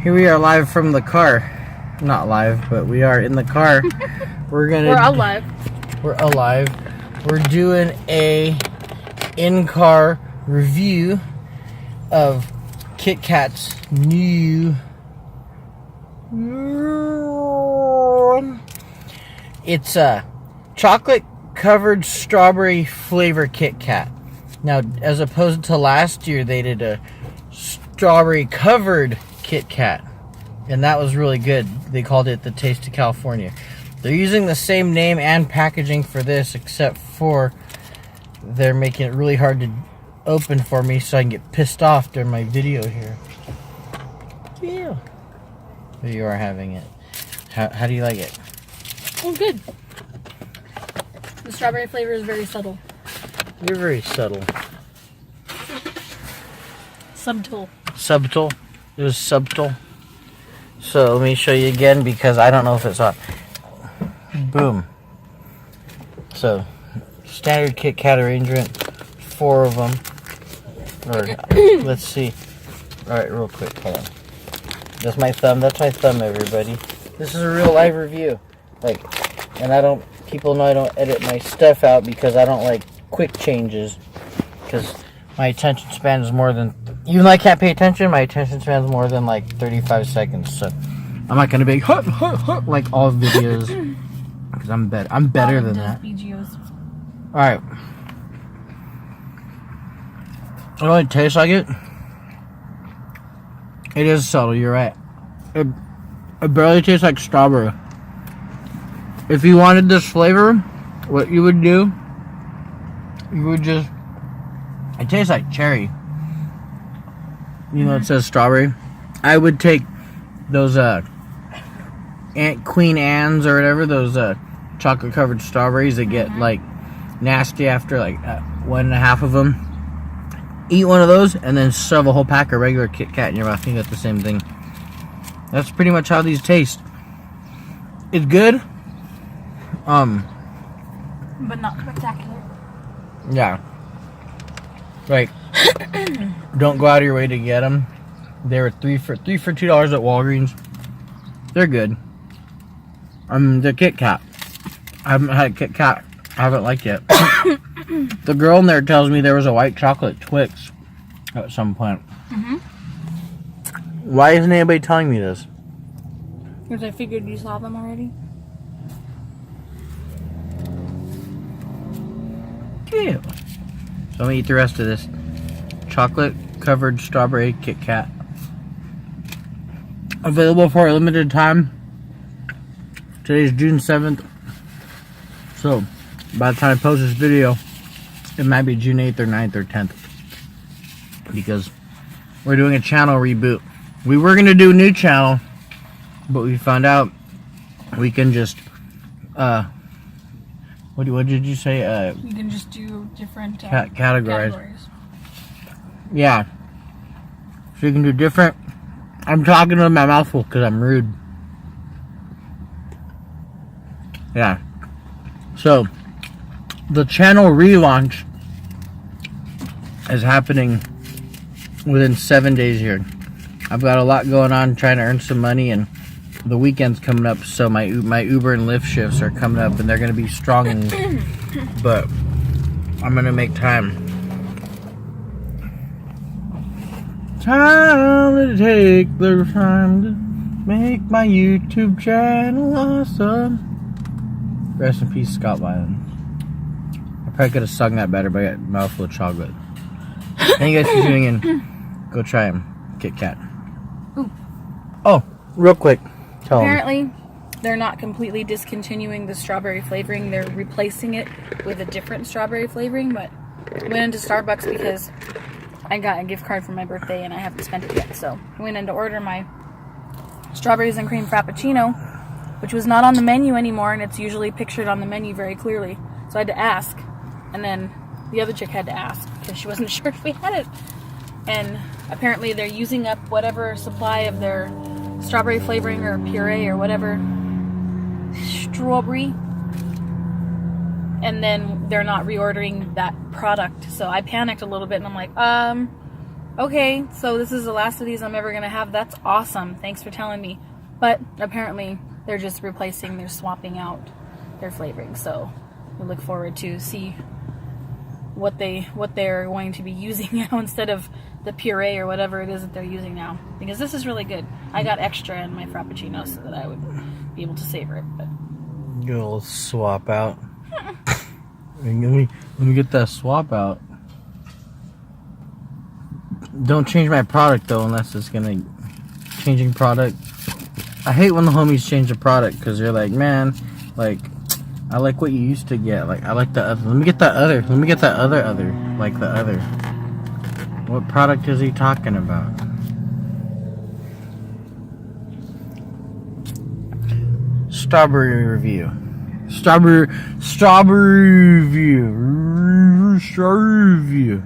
Here we are live from the car. Not live, but we are in the car. We're alive. We're alive. We're doing a in-car review of Kit Kat's new. It's a chocolate covered strawberry flavor Kit Kat. Now, as opposed to last year, they did a strawberry covered Kit Kat, and that was really good. They called it the Taste of California. They're using the same name and packaging for this, except for they're making it really hard to open for me so I can get pissed off during my video here. Yeah. Here you are having it. How do you like it? Oh, good. The strawberry flavor is very subtle. You're very subtle. Subtle. Subtle? It was subtle. So let me show you again because I don't know if it's on. Boom. So, standard Kit Kat arrangement. 4 of them. Or, let's see. Alright, real quick. Hold on. That's my thumb. That's my thumb, everybody. This is a real live review. Like, and people know I don't edit my stuff out because I don't like quick changes. Because my attention span is more than, even though I can't pay attention, my attention span is more than like 35 seconds. So, I'm not going to be like all videos. Because I'm better than that. Alright. It only tastes like it. It is subtle, you're right. It barely tastes like strawberry. If you wanted this flavor, what you would do, you would just, it tastes like cherry. You know, it says strawberry. I would take those Queen Anne's or whatever, those chocolate covered strawberries that get like nasty after like 1.5 of them. Eat one of those and then shove a whole pack of regular Kit Kat in your mouth. I think that's the same thing. That's pretty much how these taste. It's good. But not spectacular. Yeah. Like, don't go out of your way to get them. They were $3 for $2 at Walgreens. They're good. The Kit Kat. I haven't had Kit Kat. I haven't liked it. The girl in there tells me there was a white chocolate Twix at some point. Why isn't anybody telling me this? Because I figured you saw them already. Ew. So I'm gonna eat the rest of this chocolate covered strawberry Kit Kat. Available for a limited time. Today's June 7th. So by the time I post this video, it might be June 8th or 9th or 10th. Because we're doing a channel reboot. We were going to do a new channel, but we found out we can just, what did you say? You can just do different categories. Yeah. So you can do different. I'm talking with my mouth full because I'm rude. Yeah. So, the channel relaunch is happening within 7 days here. I've got a lot going on trying to earn some money, and the weekend's coming up, so my Uber and Lyft shifts are coming up, and they're going to be strong, but I'm going to make time. Time to take the time to make my YouTube channel awesome. Rest in peace, Scott Weiland. I probably could have sung that better, but I got a mouthful of chocolate. Thank you guys for tuning in. Go try them. Kit Kat. Ooh. Oh, real quick. Tell Apparently, they're not completely discontinuing the strawberry flavoring. They're replacing it with a different strawberry flavoring, but I went into Starbucks because I got a gift card for my birthday and I haven't spent it yet. So I went in to order my strawberries and cream frappuccino, which was not on the menu anymore, and it's usually pictured on the menu very clearly. So I had to ask, and then the other chick had to ask because she wasn't sure if we had it. And apparently they're using up whatever supply of their strawberry flavoring or puree or whatever strawberry, and then they're not reordering that product. So I panicked a little bit, and I'm like, okay, so this is the last of these I'm ever going to have. That's awesome. Thanks for telling me. But apparently they're just replacing, they're swapping out their flavoring. So we look forward to see what they're going to be using now instead of the puree or whatever it is that they're using now. Because this is really good. I got extra in my Frappuccino so that I would be able to savor it. But You'll swap out. let me get that swap out. Don't change my product though, unless it's gonna changing product. I hate when the homies change the product because you're like, man, like I like what you used to get. Like I like the other. Let me get that other. Let me get that other. Like the other. What product is he talking about? Strawberry review. Strawberry review. Strawberry review.